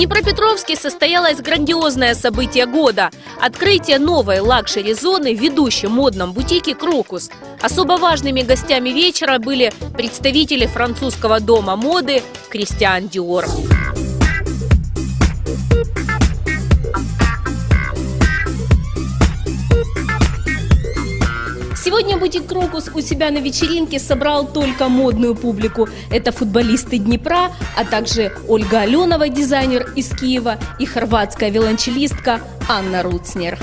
Днепропетровске состоялось грандиозное событие года – открытие новой лакшери-зоны в ведущем модном бутике «Крокус». Особо важными гостями вечера были представители французского дома моды Кристиан Диор. Сегодня бутик «Крокус» у себя на вечеринке собрал только модную публику. Это футболисты Днепра, а также Ольга Аленова, дизайнер из Киева, и хорватская виолончелистка Анна Руцнер.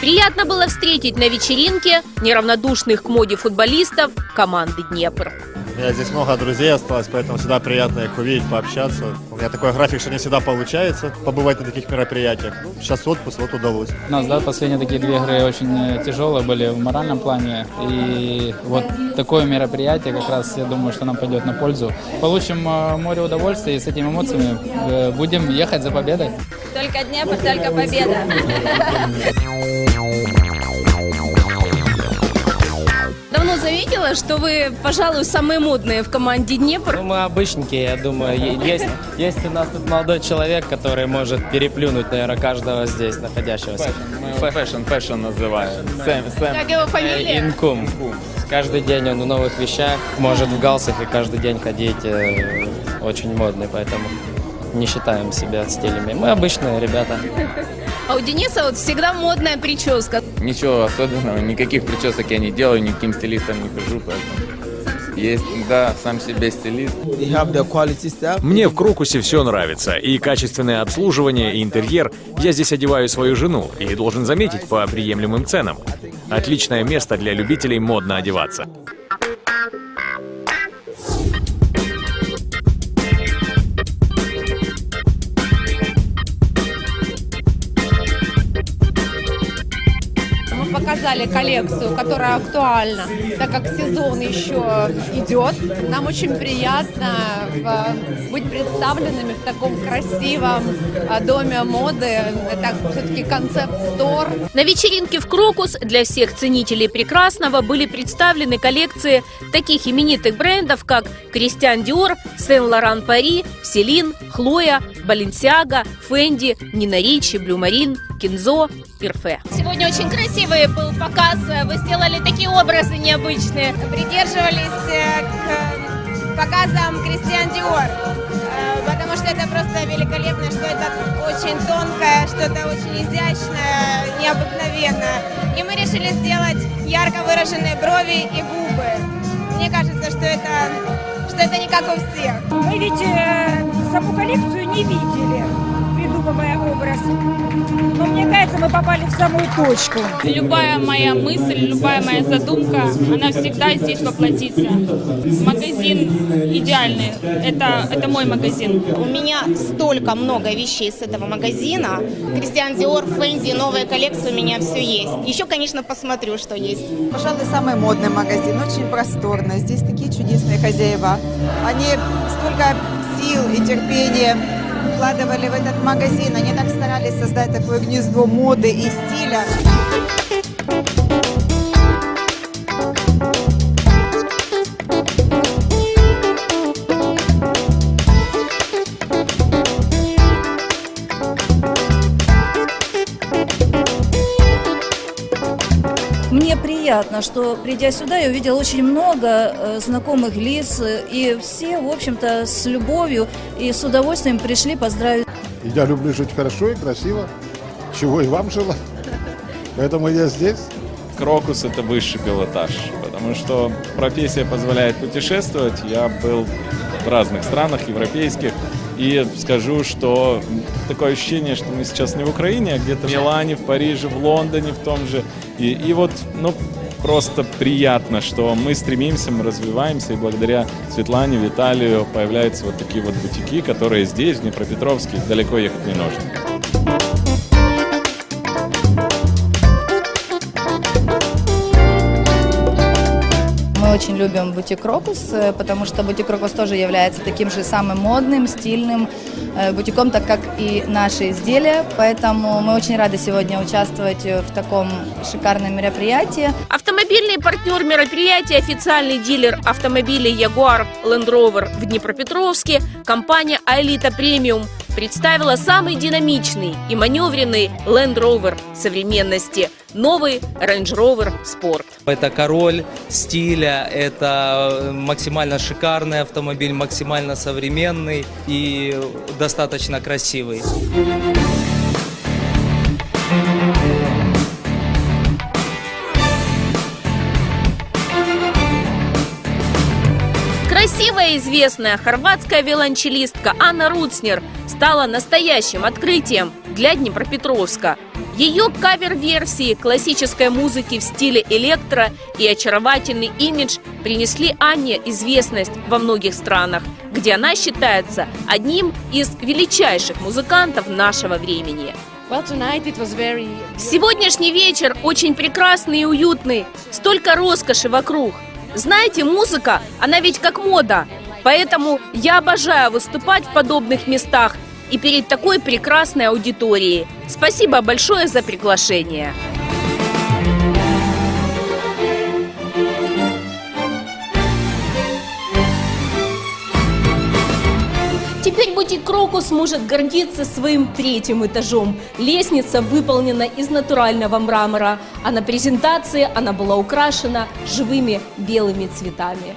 Приятно было встретить на вечеринке неравнодушных к моде футболистов команды «Днепр». У меня здесь много друзей осталось, поэтому всегда приятно их увидеть, пообщаться. У меня такой график, что не всегда получается побывать на таких мероприятиях. Сейчас отпуск, вот удалось. У нас, последние такие 2 игры очень тяжелые были в моральном плане. И вот такое мероприятие как раз, я думаю, что нам пойдет на пользу. Получим море удовольствия и с этими эмоциями будем ехать за победой. Только Днепр, только победа. Давно заметила, что вы, пожалуй, самые модные в команде «Днепр». Ну, мы обычники, я думаю. Есть у нас тут молодой человек, который может переплюнуть, наверное, каждого здесь находящегося. Фэшн называем. Как его фамилия? Инкум. Каждый день он в новых вещах, может в галсах и каждый день ходить. Очень модный, поэтому не считаем себя стилями. Мы обычные ребята. А у Дениса вот всегда модная прическа. Ничего особенного, никаких причесок я не делаю, никаким стилистом не хожу, поэтому есть, да, сам себе стилист. Мне в Крокусе все нравится. И качественное обслуживание, и интерьер. Я здесь одеваю свою жену и должен заметить по приемлемым ценам. Отличное место для любителей модно одеваться. Показали коллекцию, которая актуальна, так как сезон еще идет. Нам очень приятно быть представленными в таком красивом доме моды. Это все-таки концепт-стор. На вечеринке в «Крокус» для всех ценителей прекрасного были представлены коллекции таких именитых брендов, как Кристиан Диор, Сен-Лоран Пари, Селин, Хлоя, Баленсиага, Фенди, Нина Ричи, Блю Марин, Кинзо, Ирфе. Сегодня очень красивый был показ. Вы сделали такие образы необычные. Придерживались к показам Кристиан Диор, потому что это просто великолепно, что это очень тонкое, что-то очень изящное, необыкновенное. И мы решили сделать ярко выраженные брови и губы. Мне кажется, что это не как у всех. Мы ведь саму коллекцию не видели, придумывая образ. Но мне кажется, мы попали в самую точку. Любая моя мысль, любая моя задумка, она всегда здесь воплотится. Магазин идеальный. Это мой магазин. У меня столько много вещей с этого магазина. Кристиан Диор, Фенди, новая коллекция, у меня все есть. Еще, конечно, посмотрю, что есть. Пожалуй, самый модный магазин. Очень просторно. Здесь такие чудесные хозяева. Они столько сил и терпения вкладывали в этот магазин. Они так старались создать такое гнездо моды и стиля. Мне приятно, что, придя сюда, я увидела очень много знакомых лиц, и все, в общем-то, с любовью и с удовольствием пришли поздравить. Я люблю жить хорошо и красиво, чего и вам желаю, поэтому я здесь. Крокус – это высший пилотаж, потому что профессия позволяет путешествовать. Я был в разных странах европейских, и скажу, что такое ощущение, что мы сейчас не в Украине, а где-то в Милане, в Париже, в Лондоне в том же. И вот, просто приятно, что мы стремимся, мы развиваемся, и благодаря Светлане, Виталию появляются вот такие вот бутики, которые здесь, в Днепропетровске, далеко ехать не нужно. Мы очень любим бутик «Крокус», потому что бутик «Крокус» тоже является таким же самым модным, стильным бутиком, так как и наши изделия. Поэтому мы очень рады сегодня участвовать в таком шикарном мероприятии. Автомобильный партнер мероприятия, официальный дилер автомобилей Jaguar Land Rover в Днепропетровске, компания Аэлита Премиум. представила самый динамичный и маневренный Land Rover современности – новый Range Rover Sport. Это король стиля, это максимально шикарный автомобиль, максимально современный и достаточно красивый. Красивая и известная хорватская виолончелистка Анна Руцнер стала настоящим открытием для Днепропетровска. Ее кавер-версии классической музыки в стиле электро и очаровательный имидж принесли Анне известность во многих странах, где она считается одним из величайших музыкантов нашего времени. Сегодняшний вечер очень прекрасный и уютный, столько роскоши вокруг. Знаете, музыка, она ведь как мода, поэтому я обожаю выступать в подобных местах и перед такой прекрасной аудиторией. Спасибо большое за приглашение. Теперь бутик Крокус может гордиться своим 3-м этажом. Лестница выполнена из натурального мрамора, а на презентации она была украшена живыми белыми цветами.